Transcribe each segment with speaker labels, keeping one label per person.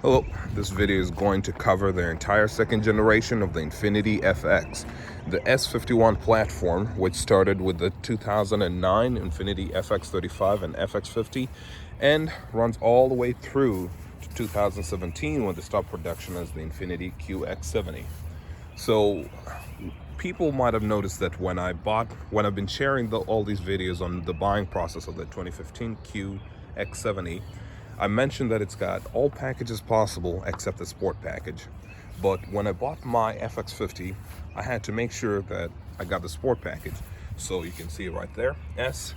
Speaker 1: Hello, this video is going to cover the entire second generation of the Infiniti FX, the S51 platform, which started with the 2009 Infiniti FX35 and FX50 and runs all the way through to 2017 when they stopped production as the Infiniti QX70. So people might have noticed that when I've been sharing all these videos on the buying process of the 2015 QX70, I mentioned that it's got all packages possible except the sport package. But when I bought my FX50, I had to make sure that I got the sport package. So you can see right there, S,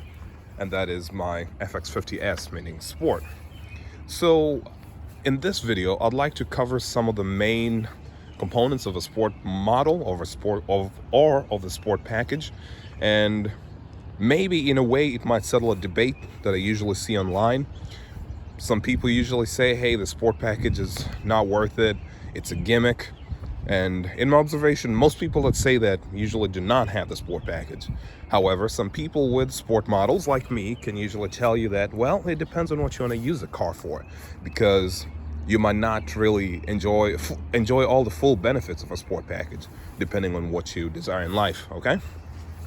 Speaker 1: and that is my FX50S, meaning sport. So in this video, I'd like to cover some of the main components of a sport model or of the sport package, and maybe in a way it might settle a debate that I usually see online. Some people usually say, hey, the sport package is not worth it, it's a gimmick. And in my observation, most people that say that usually do not have the sport package. However, some people with sport models like me can usually tell you that, well, it depends on what you want to use the car for, because you might not really enjoy all the full benefits of a sport package, depending on what you desire in life, okay?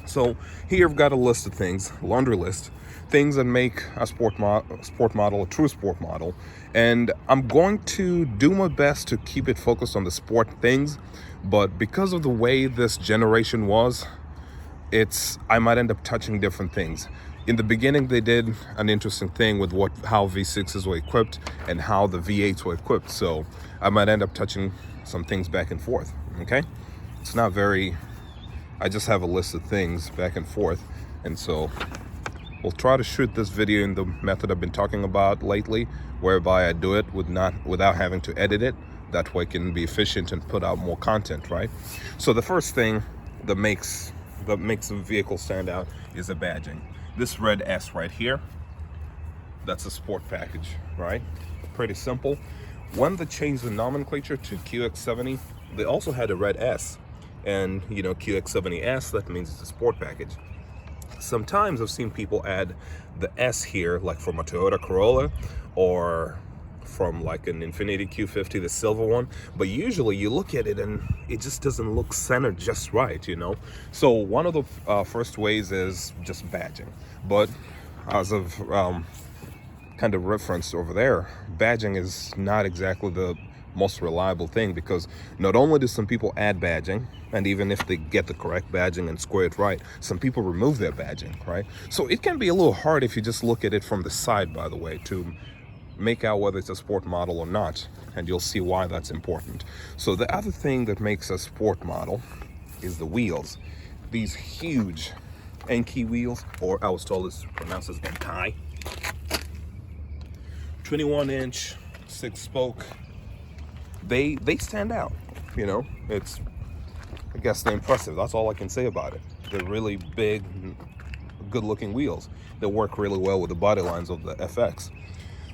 Speaker 1: So here I've got a list of things, laundry list, things that make a sport model a true sport model. And I'm going to do my best to keep it focused on the sport things, but because of the way this generation was, I might end up touching different things. In the beginning, they did an interesting thing with how V6s were equipped and how the V8s were equipped. So I might end up touching some things back and forth, okay? It's not very, I just have a list of things back and forth. And so we'll try to shoot this video in the method I've been talking about lately, whereby I do it without having to edit it. That way I can be efficient and put out more content, right? So the first thing that makes the vehicle stand out is the badging. This red S right here, that's a sport package, right? Pretty simple. When they changed the nomenclature to QX70, they also had a red S. And you know, QX70S, that means it's a sport package. Sometimes I've seen people add the S here, like from a Toyota Corolla or from like an Infiniti Q50, the silver one, but usually you look at it and it just doesn't look centered just right, you know? So one of the first ways is just badging. But as of kind of referenced over there, badging is not exactly the most reliable thing, because not only do some people add badging, and even if they get the correct badging and square it right, some people remove their badging, right? So it can be a little hard if you just look at it from the side, by the way, to make out whether it's a sport model or not, and you'll see why that's important. So the other thing that makes a sport model is the wheels. These huge Enki wheels, or I was told it's pronounced as Enkai. 21-inch, 6-spoke. They stand out, you know. I guess they're impressive. That's all I can say about it. They're really big, good-looking wheels. They work really well with the body lines of the FX.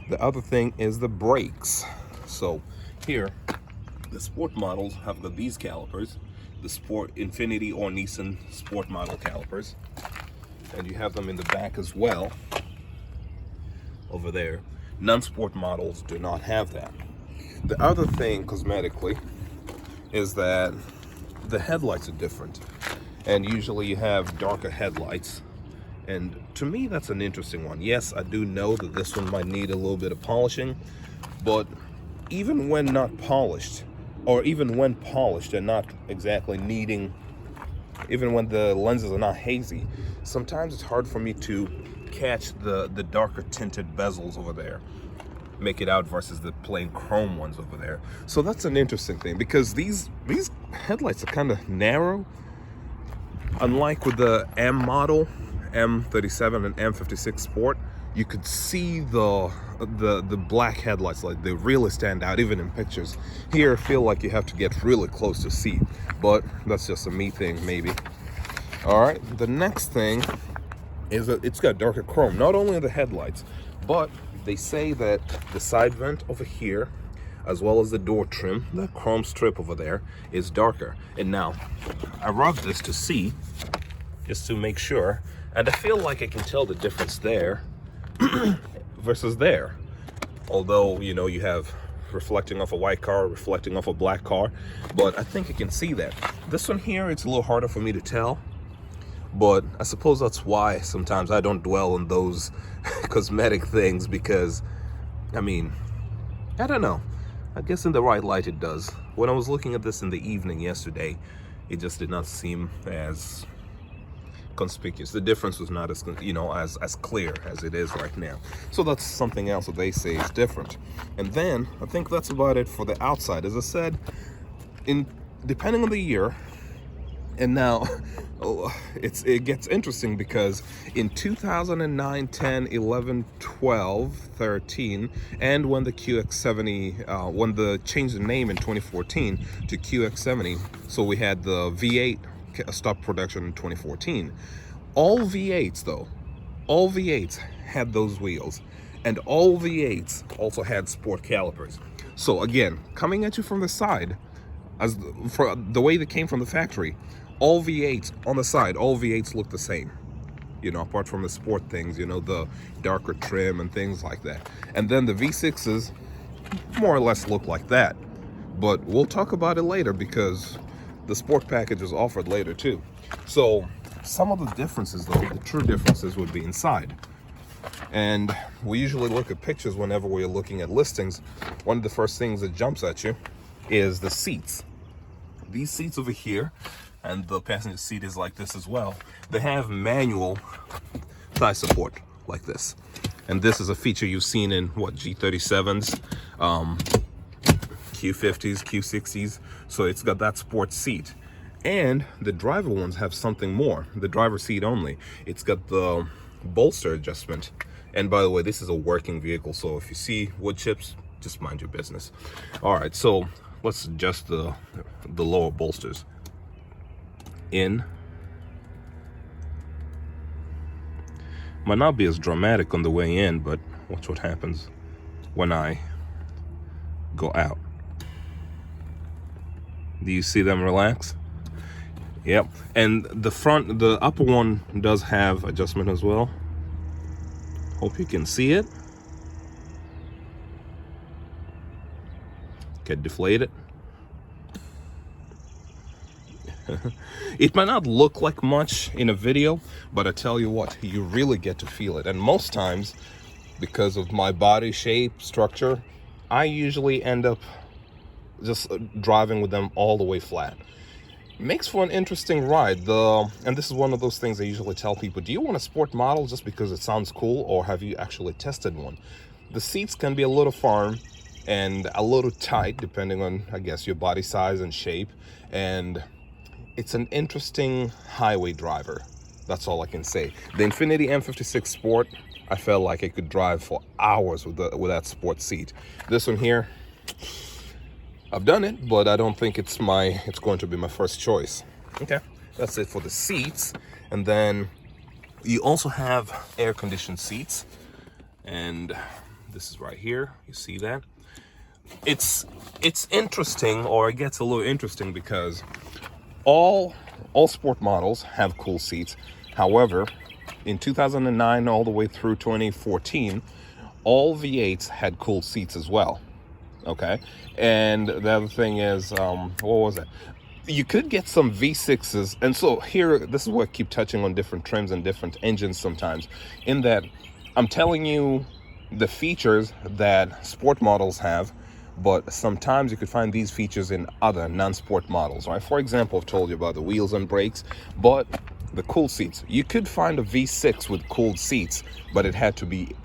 Speaker 1: The other thing is the brakes. So here, the sport models have got these calipers, the sport Infiniti or Nissan sport model calipers, and you have them in the back as well, over there. Non-sport models do not have that. The other thing, cosmetically, is that the headlights are different, and usually you have darker headlights, and to me that's an interesting one. Yes, I do know that this one might need a little bit of polishing, but even when not polished, or even when polished and not exactly needing, even when the lenses are not hazy, sometimes it's hard for me to catch the darker tinted bezels over there, make it out, versus the plain chrome ones over there. So that's an interesting thing, because these headlights are kind of narrow, unlike with the M model, M37 and M56 Sport. You could see the black headlights, like they really stand out even in pictures. Here I feel like you have to get really close to see, but that's just a me thing maybe. All right, the next thing is that it's got darker chrome, not only in the headlights, but they say that the side vent over here, as well as the door trim, the chrome strip over there, is darker. And now, I rubbed this to see, just to make sure, and I feel like I can tell the difference there versus there. Although, you know, you have reflecting off a white car, reflecting off a black car, but I think you can see that. This one here, it's a little harder for me to tell, but I suppose that's why sometimes I don't dwell on those cosmetic things, because, I mean, I don't know. I guess in the right light it does. When I was looking at this in the evening yesterday, it just did not seem as conspicuous. The difference was not as, you know, as clear as it is right now. So that's something else that they say is different. And then I think that's about it for the outside. As I said, depending on the year, and now it gets interesting, because in 2009, 10, 11, 12, 13, and when the QX70, when the changed the name in 2014 to QX70, so we had the V8 stopped production in 2014. All V8s though, all V8s had those wheels, and all V8s also had sport calipers. So again, coming at you from the side, as for the way they came from the factory, all V8s on the side, all V8s look the same, you know, apart from the sport things, you know, the darker trim and things like that. And then the V6s more or less look like that, but we'll talk about it later, because the sport package is offered later too. So some of the differences though, the true differences, would be inside. And we usually look at pictures whenever we're looking at listings. One of the first things that jumps at you is the seats. These seats over here, and the passenger seat is like this as well, they have manual thigh support like this. And this is a feature you've seen in what, G37s, Q50s, Q60s. So it's got that sports seat. And the driver ones have something more, the driver seat only. It's got the bolster adjustment. And by the way, this is a working vehicle, so if you see wood chips, just mind your business. All right, so let's adjust the lower bolsters. In. Might not be as dramatic on the way in, but watch what happens when I go out. Do you see them relax? Yep. And the front, the upper one does have adjustment as well. Hope you can see it. Get deflated. It might not look like much in a video, but I tell you what, you really get to feel it. And most times, because of my body shape, structure, I usually end up just driving with them all the way flat. Makes for an interesting ride. And this is one of those things I usually tell people, do you want a sport model just because it sounds cool, or have you actually tested one? The seats can be a little firm and a little tight depending on, I guess, your body size and shape, and it's an interesting highway driver. That's all I can say. The Infiniti M56 Sport, I felt like I could drive for hours with that sport seat. This one here, I've done it, but I don't think it's going to be my first choice. Okay, that's it for the seats. And then you also have air-conditioned seats, and this is right here. You see that? It's interesting, or it gets a little interesting, because all sport models have cool seats. However, in 2009 all the way through 2014, all V8s had cool seats as well. Okay, and the other thing is, what was it? You could get some V6s, and so here, this is where I keep touching on different trims and different engines sometimes, in that I'm telling you the features that sport models have, but sometimes you could find these features in other non-sport models, right? For example, I've told you about the wheels and brakes, but the cool seats. You could find a V6 with cooled seats, but it had to be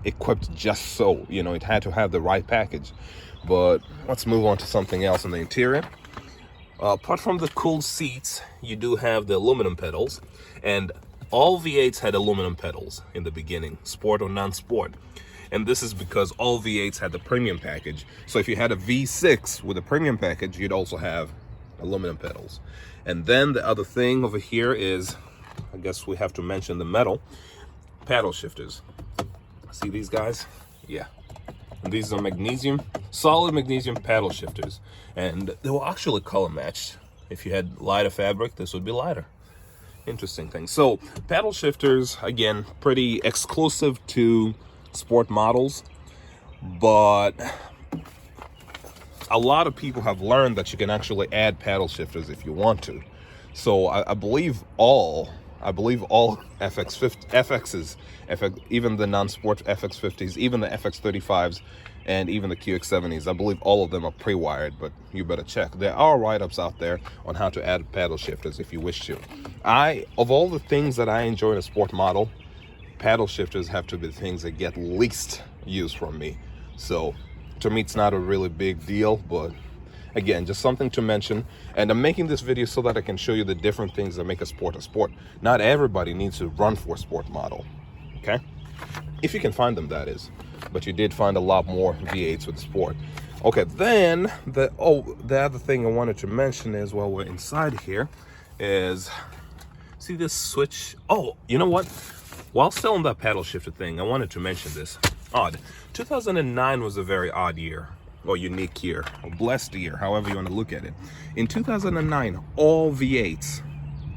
Speaker 1: equipped just so, you know, it had to have the right package. But let's move on to something else in the interior. Apart from the cooled seats, you do have the aluminum pedals, and all V8s had aluminum pedals in the beginning, sport or non-sport. And this is because all V8s had the premium package. So if you had a V6 with a premium package, you'd also have aluminum pedals. And then the other thing over here is, I guess we have to mention the metal paddle shifters. See these guys? Yeah. And these are magnesium, solid magnesium paddle shifters. And they were actually color matched. If you had lighter fabric, this would be lighter. Interesting thing. So paddle shifters, again, pretty exclusive to sport models, but a lot of people have learned that you can actually add paddle shifters if you want to. So I believe all FXs, even the non-sport FX50s, even the FX35s, and even the QX70s, I believe all of them are pre-wired, but you better check. There are write-ups out there on how to add paddle shifters if you wish to. Of all the things that I enjoy in a sport model, paddle shifters have to be the things that get least use from me. So to me, it's not a really big deal, but again, just something to mention. And I'm making this video so that I can show you the different things that make a sport a sport. Not everybody needs to run for a sport model, okay? If you can find them, that is. But you did find a lot more V8s with the sport. Okay, then the other thing I wanted to mention is, while we're inside here, is see this switch. Oh, you know what? While still on that paddle shifter thing, I wanted to mention this. Odd. 2009 was a very odd year, or unique year, or blessed year, however you want to look at it. In 2009, all V8s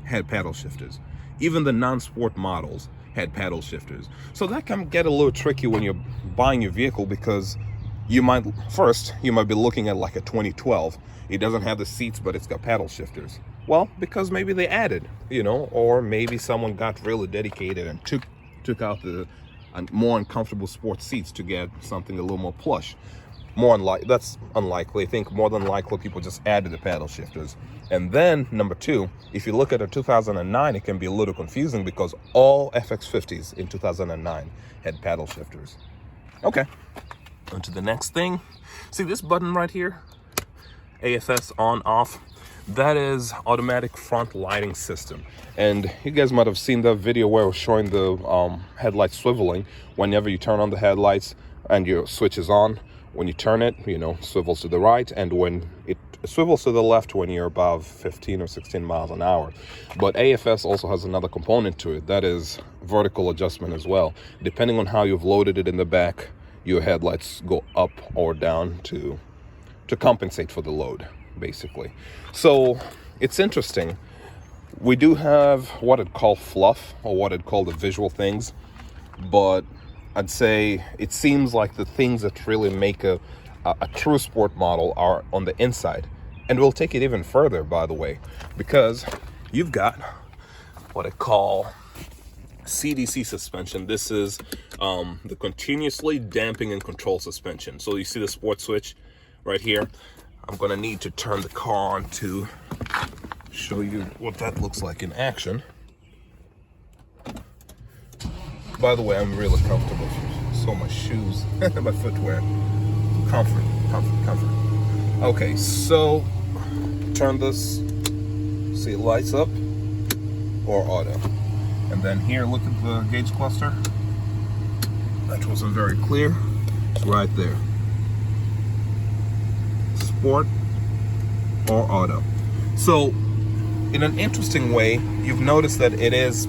Speaker 1: had paddle shifters. Even the non-sport models had paddle shifters. So that can get a little tricky when you're buying your vehicle, because you might be looking at like a 2012. It doesn't have the seats, but it's got paddle shifters. Well, because maybe they added, or maybe someone got really dedicated and took out the more uncomfortable sports seats to get something a little more plush. That's unlikely. I think more than likely people just added the paddle shifters. And then number two, if you look at a 2009, it can be a little confusing because all FX50s in 2009 had paddle shifters. Okay, on to the next thing. See this button right here? AFS on off. That is automatic front lighting system. And you guys might have seen that video where I was showing the headlights swiveling. Whenever you turn on the headlights and your switch is on, when you turn it, swivels to the right, and when it swivels to the left when you're above 15 or 16 miles an hour. But AFS also has another component to it, that is vertical adjustment as well. Depending on how you've loaded it in the back, your headlights go up or down to compensate for the load, basically. So it's interesting. We do have what I'd call fluff, or what I'd call the visual things, but I'd say it seems like the things that really make a true sport model are on the inside. And we'll take it even further, by the way, because you've got what I call CDC suspension. This is the continuously damping and control suspension. So you see the sport switch right here. I'm gonna need to turn the car on to show you what that looks like in action. By the way, I'm really comfortable. So my shoes, my footwear, comfort. Okay, so turn this, see it lights up, or auto. And then here, look at the gauge cluster. That wasn't very clear. It's right there. Sport or auto. So in an interesting way, you've noticed that it is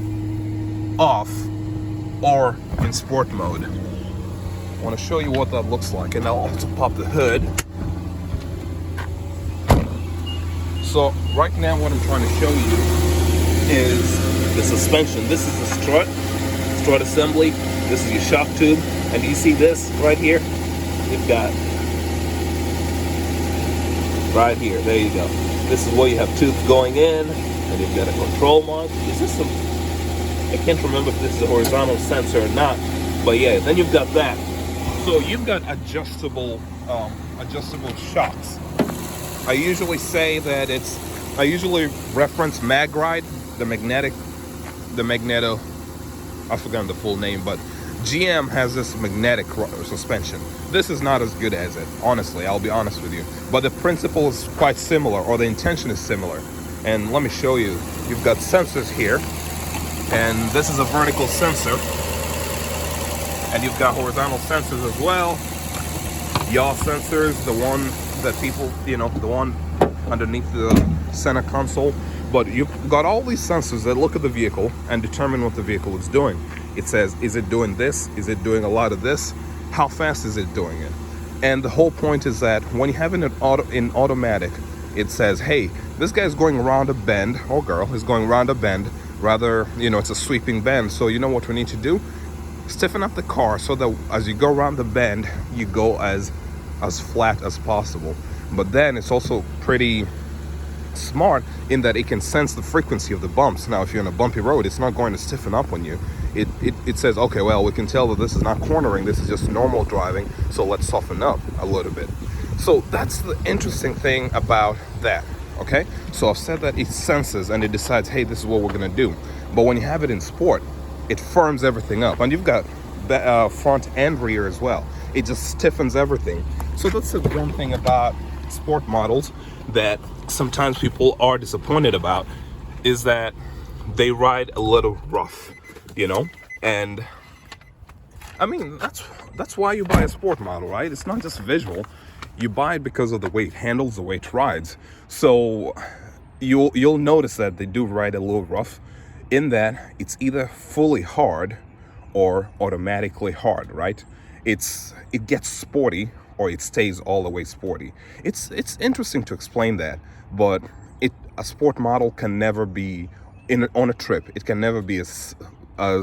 Speaker 1: off or in sport mode. I want to show you what that looks like, and I'll also pop the hood. So right now what I'm trying to show you is the suspension. This is the strut assembly. This is your shock tube, and you see this right here? You've got right here, there you go. This is where you have tubes going in, and you've got a control mark. Is this I can't remember if this is a horizontal sensor or not, but yeah, then you've got that. So you've got adjustable shocks. I usually say that I usually reference MagRide, the Magneto, I've forgotten the full name, but GM has this magnetic suspension. This is not as good as it, honestly, I'll be honest with you. But the principle is quite similar, or the intention is similar. And let me show you. You've got sensors here, and this is a vertical sensor. And you've got horizontal sensors as well. Yaw sensors, the one that people, the one underneath the center console. But you've got all these sensors that look at the vehicle and determine what the vehicle is doing. It says, is it doing this? Is it doing a lot of this? How fast is it doing it? And the whole point is that when you have it in automatic, it says, hey, this guy's going around a bend, or girl is going around a bend. Rather, it's a sweeping bend. So you know what we need to do? Stiffen up the car so that as you go around the bend, you go as flat as possible. But then it's also pretty smart in that it can sense the frequency of the bumps. Now, if you're on a bumpy road, it's not going to stiffen up on you. It says, okay, well, we can tell that this is not cornering, this is just normal driving, so let's soften up a little bit. So that's the interesting thing about that, okay? So I've said that it senses and it decides, hey, this is what we're gonna do. But when you have it in sport, it firms everything up. And you've got front and rear as well. It just stiffens everything. So that's the one thing about sport models that sometimes people are disappointed about, is that they ride a little rough, and I mean, that's why you buy a sport model, right? It's not just visual. You buy it because of the way it handles, the way it rides. So you'll notice that they do ride a little rough, in that it's either fully hard or automatically hard, right? It gets sporty or it stays all the way sporty. It's interesting to explain that, but a sport model can never be on a trip. It can never be as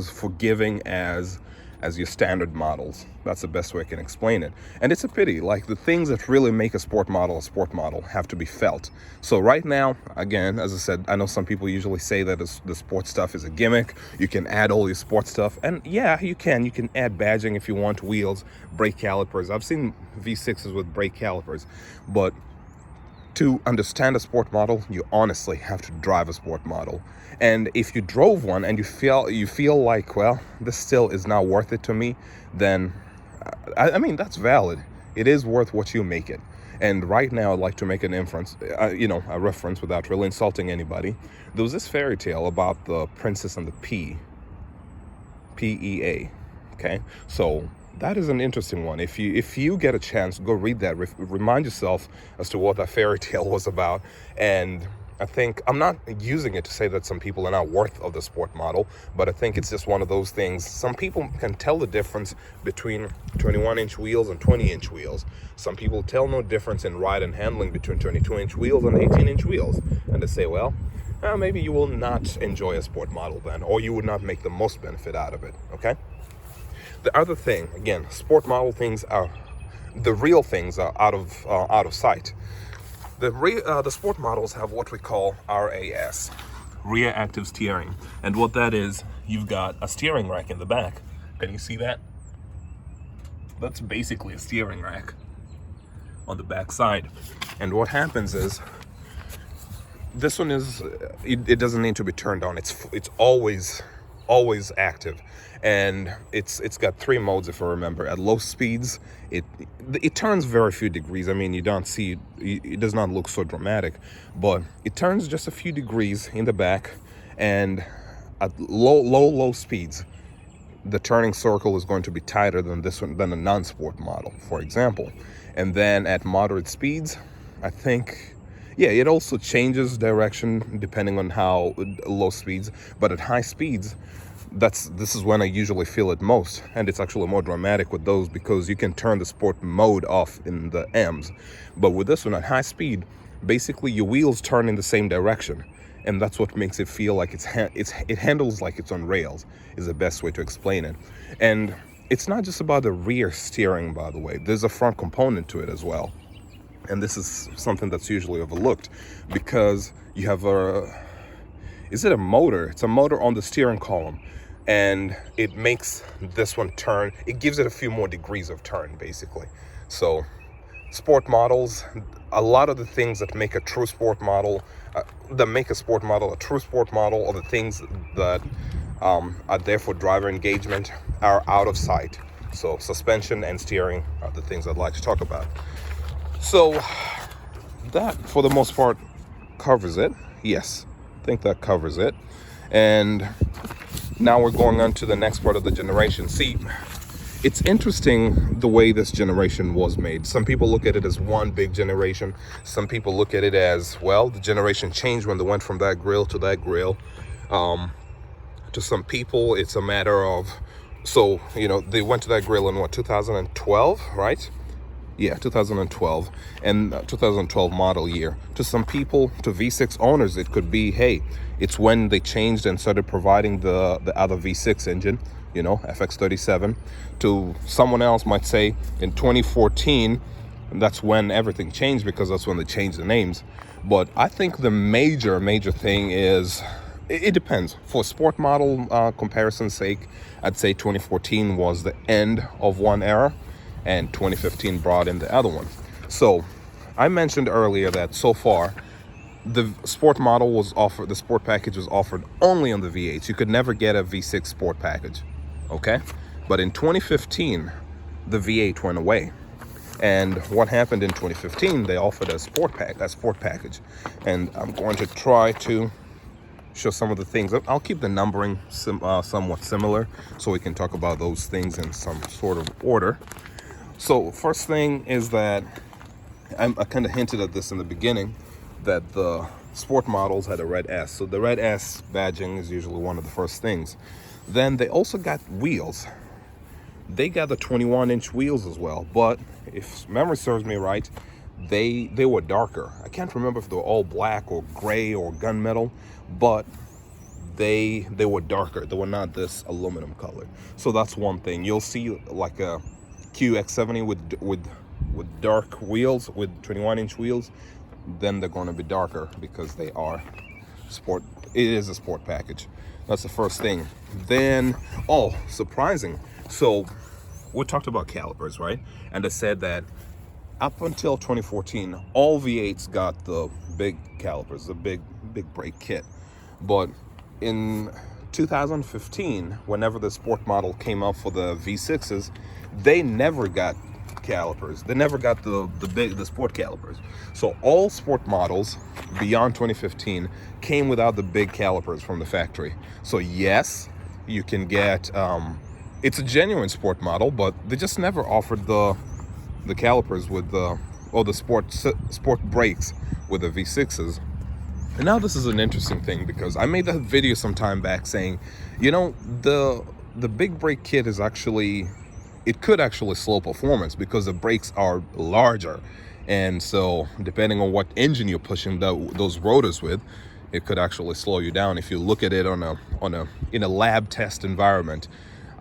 Speaker 1: forgiving as your standard models. That's the best way I can explain it. And it's a pity, like the things that really make a sport model have to be felt. So right now, again, as I said, I know some people usually say that the sport stuff is a gimmick. You can add all your sport stuff, and yeah, you can add badging if you want, wheels, brake calipers. I've seen V6s with brake calipers, but to understand a sport model, you honestly have to drive a sport model. And if you drove one and you feel like, well, this still is not worth it to me, then I mean, that's valid. It is worth what you make it. And right now, I'd like to make an inference, a reference without really insulting anybody. There was this fairy tale about the princess and the PEA. Okay, so that is an interesting one. If you get a chance, go read that. Remind yourself as to what that fairy tale was about. And I think, I'm not using it to say that some people are not worth of the sport model, but I think it's just one of those things. Some people can tell the difference between 21-inch wheels and 20-inch wheels. Some people tell no difference in ride and handling between 22-inch wheels and 18-inch wheels. And they say, well, maybe you will not enjoy a sport model then, or you would not make the most benefit out of it, okay? The other thing, again, sport model things the real things are out of sight. The sport models have what we call RAS, rear active steering. And what that is, you've got a steering rack in the back. Can you see that? That's basically a steering rack on the back side. And what happens is, this one is, it doesn't need to be turned on. It's always active, and it's got 3 modes, if I remember. At low speeds, it turns very few degrees. I mean, you don't see it does not look so dramatic, but it turns just a few degrees in the back. And at low speeds, the turning circle is going to be tighter than a non-sport model, for example. And then at moderate speeds, I think, yeah, it also changes direction depending on how low speeds, but at high speeds, this is when I usually feel it most. And it's actually more dramatic with those, because you can turn the sport mode off in the M's. But with this one at high speed, basically your wheels turn in the same direction. And that's what makes it feel like it handles like it's on rails, is the best way to explain it. And it's not just about the rear steering, by the way. There's a front component to it as well. And this is something that's usually overlooked, because you have is it a motor? It's a motor on the steering column, and it makes this one turn. It gives it a few more degrees of turn, basically. So sport models, a lot of the things that make a true sport model, that make a sport model a true sport model, or the things that are there for driver engagement, are out of sight. So suspension and steering are the things I'd like to talk about. So that, for the most part, covers it. Yes, I think that covers it. And now we're going on to the next part of the generation. See, it's interesting the way this generation was made. Some people look at it as one big generation. Some people look at it as, well, the generation changed when they went from that grill to that grill. To some people, it's a matter of, so, they went to that grill in 2012, right? Yeah, 2012, and 2012 model year. To some people, to V6 owners, it could be, hey, it's when they changed and started providing the other V6 engine, FX37. To someone else might say, in 2014, And that's when everything changed, because that's when they changed the names. But I think the major thing is, it depends. For sport model comparison's sake, I'd say 2014 was the end of one era, and 2015 brought in the other one. So I mentioned earlier that so far the sport model was offered, the sport package was offered only on the V8s. You could never get a V6 sport package, okay? But in 2015, the V8 went away. And what happened in 2015, they offered a sport package. And I'm going to try to show some of the things. I'll keep the numbering somewhat similar, so we can talk about those things in some sort of order. So first thing is that I kind of hinted at this in the beginning, that the sport models had a red S. So the red S badging is usually one of the first things. Then they also got wheels. They got the 21-inch wheels as well, but if memory serves me right, they were darker. I can't remember if they were all black or gray or gunmetal, but they were darker. They were not this aluminum color. So that's one thing. You'll see like a QX70 with dark wheels, with 21-inch wheels, then they're going to be darker because they are sport. It is a sport package. That's the first thing. Then, oh, surprising. So we talked about calipers, right? And I said that up until 2014, all V8s got the big calipers, the big brake kit. But in 2015, whenever the sport model came up for the V6s, they never got calipers. They never got the sport calipers. So all sport models beyond 2015 came without the big calipers from the factory. So yes, you can get it's a genuine sport model, but they just never offered the calipers with the sport brakes with the V6s. And now this is an interesting thing, because I made that video some time back saying, you know, the big brake kit is actually, it could actually slow performance because the brakes are larger. And so depending on what engine you're pushing those rotors with, it could actually slow you down. If you look at it in a lab test environment.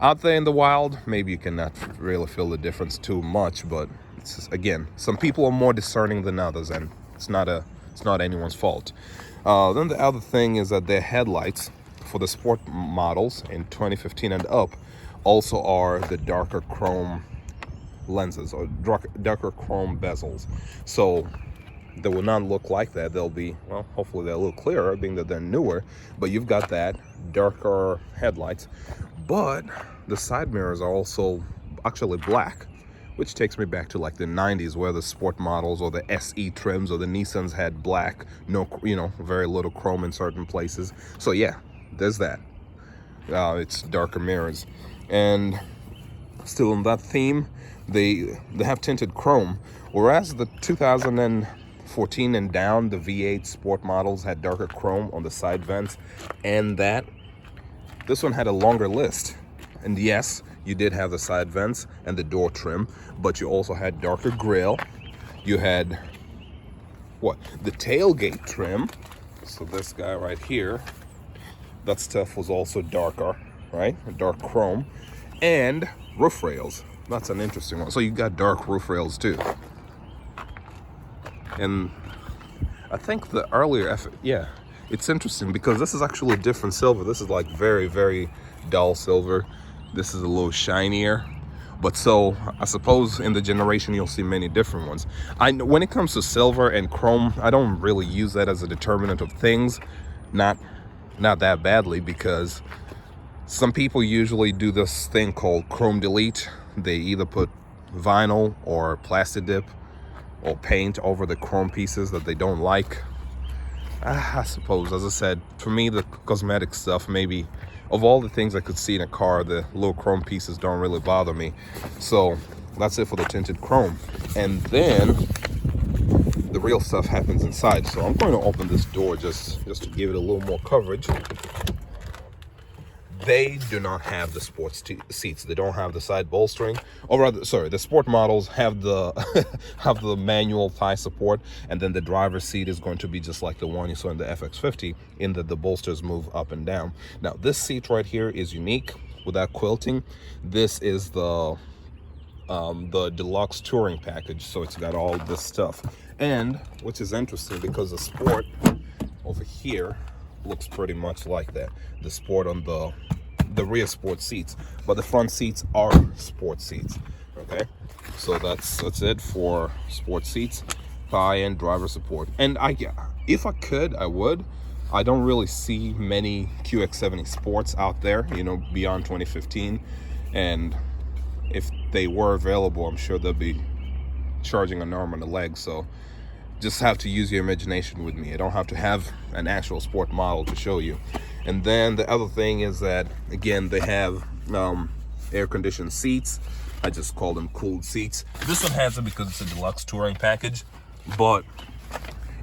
Speaker 1: Out there in the wild, maybe you cannot really feel the difference too much, but it's just, again, some people are more discerning than others, and it's not anyone's fault. Then the other thing is that their headlights for the sport models in 2015 and up also are the darker chrome lenses, or darker chrome bezels. So they will not look like that. They'll be, well, hopefully they're a little clearer, being that they're newer, but you've got that darker headlights. But the side mirrors are also actually black, which takes me back to like the 90s, where the sport models or the SE trims or the Nissans had black, very little chrome in certain places. So yeah, there's that. It's darker mirrors. And still in that theme, they have tinted chrome, whereas the 2014 and down, the V8 sport models had darker chrome on the side vents, and this one had a longer list. And yes, you did have the side vents and the door trim, but you also had darker grille. You had the tailgate trim. So this guy right here, that stuff was also darker, right? Dark chrome. And roof rails. That's an interesting one. So you got dark roof rails too. And I think the earlier it's interesting because this is actually a different silver. This is like very, very dull silver. This is a little shinier. But so I suppose in the generation you'll see many different ones. When it comes to silver and chrome, I don't really use that as a determinant of things. Not that badly, because some people usually do this thing called chrome delete. They either put vinyl or plastic dip or paint over the chrome pieces that they don't like. I suppose, as I said, for me, the cosmetic stuff, maybe of all the things I could see in a car, the little chrome pieces don't really bother me. So that's it for the tinted chrome. And then the real stuff happens inside. So I'm going to open this door just to give it a little more coverage. They do not have the sports seats. They don't have the side bolstering, or rather, sorry, the sport models have the have the manual thigh support, and then the driver's seat is going to be just like the one you saw in the FX50, in that the bolsters move up and down. Now, this seat right here is unique without quilting. This is the the deluxe touring package, so it's got all this stuff. And which is interesting because the Sport over here looks pretty much like that. The Sport on the rear Sport seats, but the front seats are Sport seats. Okay, so that's it for Sport seats, high-end driver support. And if I could, I would. I don't really see many QX70 Sports out there, you know, beyond 2015, and if they were available, I'm sure they'll be charging an arm and a leg. So just have to use your imagination with me. I don't have to have an actual Sport model to show you. And then the other thing is that, again, they have air-conditioned seats. I just call them cooled seats. This one has it because it's a deluxe touring package, but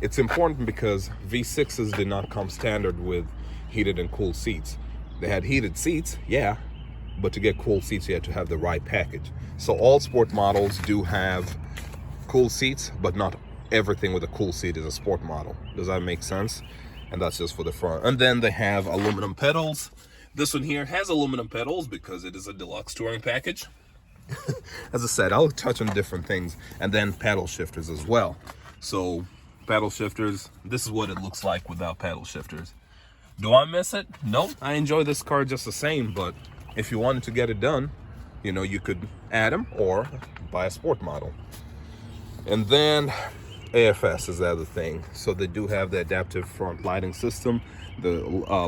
Speaker 1: it's important because V6s did not come standard with heated and cooled seats. They had heated seats, yeah, but to get cooled seats, you had to have the right package. So all Sport models do have cool seats, but not everything with a cool seat is a Sport model. Does that make sense? And that's just for the front. And then they have aluminum pedals. This one here has aluminum pedals because it is a deluxe touring package. As I said, I'll touch on different things. And then paddle shifters as well. So paddle shifters, this is what it looks like without paddle shifters. Do I miss it? No, I enjoy this car just the same, but if you wanted to get it done, you know, you could add them or buy a Sport model. And then AFS is the other thing. So they do have the adaptive front lighting system, the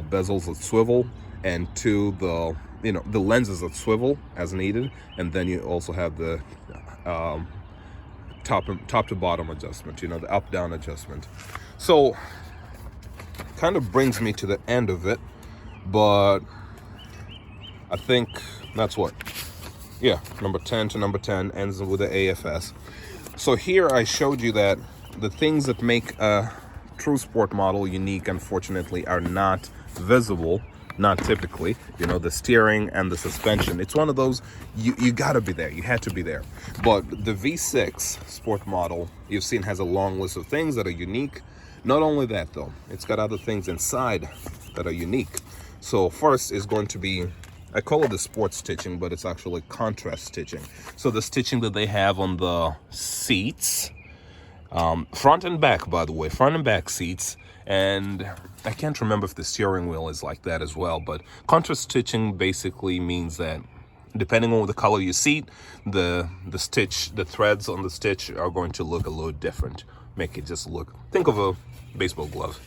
Speaker 1: bezels that swivel, and the lenses that swivel as needed. And then you also have the top to bottom adjustment, you know, the up down adjustment. So kind of brings me to the end of it, but I think that's what, yeah, number 10 to number 10 ends with the AFS. So here I showed you that the things that make a true Sport model unique, unfortunately, are not visible. Not typically, you know, the steering and the suspension. It's one of those, you gotta be there, you had to be there. But the V6 Sport model you've seen has a long list of things that are unique. Not only that though, it's got other things inside that are unique. So first is going to be, I call it the Sport stitching, but it's actually contrast stitching. So the stitching that they have on the seats, front and back, by the way, front and back seats, and I can't remember if the steering wheel is like that as well, but contrast stitching basically means that depending on the color you seat, the threads on the stitch are going to look a little different. Make it just look, think of a baseball glove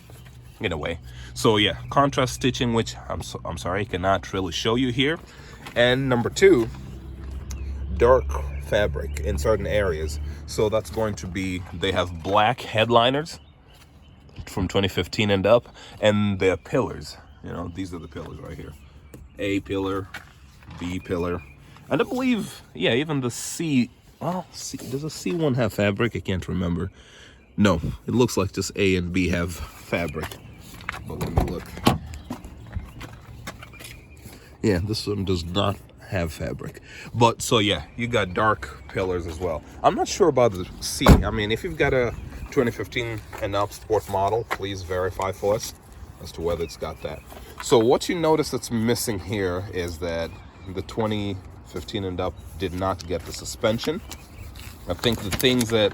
Speaker 1: in a way. So yeah, contrast stitching, which I'm sorry, I cannot really show you here. And number 2, dark fabric in certain areas. So that's going to be, they have black headliners from 2015 and up, and their pillars, you know, these are the pillars right here. A pillar, B pillar, and I believe, yeah, even the C, well, does a C one have fabric? I can't remember. No, it looks like just A and B have fabric, but let me look. Yeah, this one does not have fabric. But so yeah, you got dark pillars as well. I'm not sure about the C. I mean, if you've got a 2015 and up Sport model, please verify for us as to whether it's got that. So what you notice that's missing here is that the 2015 and up did not get the suspension. I think the things that,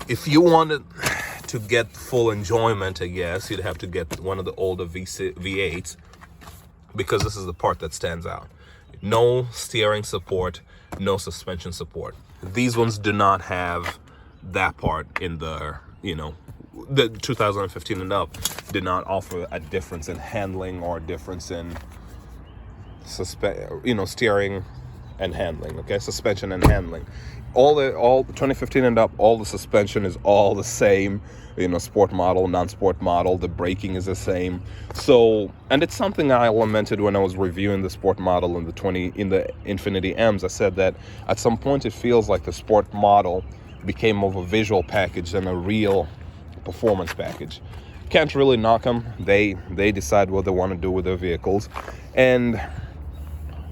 Speaker 1: if you wanted to get full enjoyment, I guess you'd have to get one of the older V8s, because this is the part that stands out. No steering support, no suspension support. These ones do not have that part in the, you know, the 2015 and up did not offer a difference in handling or a difference in steering and handling. Okay, suspension and handling. All the 2015 and up, all the suspension is all the same. You know, Sport model, non-Sport model, the braking is the same. So, and it's something I lamented when I was reviewing the Sport model in the Infiniti M's. I said that at some point it feels like the Sport model became more of a visual package than a real performance package. Can't really knock them. They decide what they want to do with their vehicles. And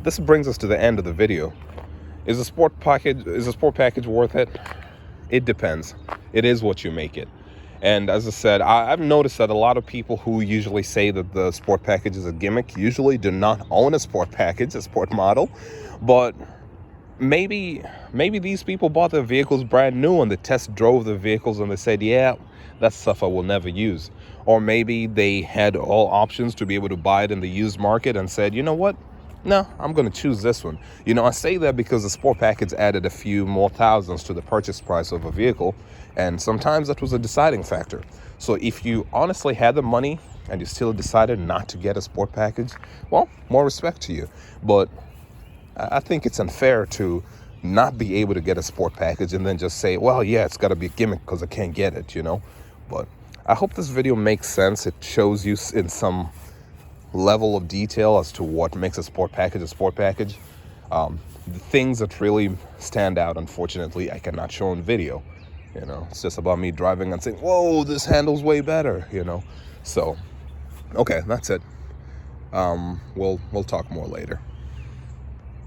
Speaker 1: this brings us to the end of the video. Is a sport package worth it? It depends. It is what you make it. And as I said, I've noticed that a lot of people who usually say that the sport package is a gimmick usually do not own a sport package, a sport model. But maybe these people bought their vehicles brand new and they test drove the vehicles and they said, yeah, that's stuff I will never use. Or maybe they had all options to be able to buy it in the used market and said, you know what, no, I'm going to choose this one. I say that because the sport package added a few more thousands to the purchase price of a vehicle, and sometimes that was a deciding factor. So if you honestly had the money and you still decided not to get a sport package, well, more respect to you. But I think it's unfair to not be able to get a sport package and then just say, well, yeah, it's got to be a gimmick because I can't get it. But I hope this video makes sense. It shows you in some level of detail as to what makes a sport package a sport package. The things that really stand out, unfortunately, I cannot show in video. It's just about me driving and saying, whoa, this handles way better, So, okay, that's it. We'll talk more later.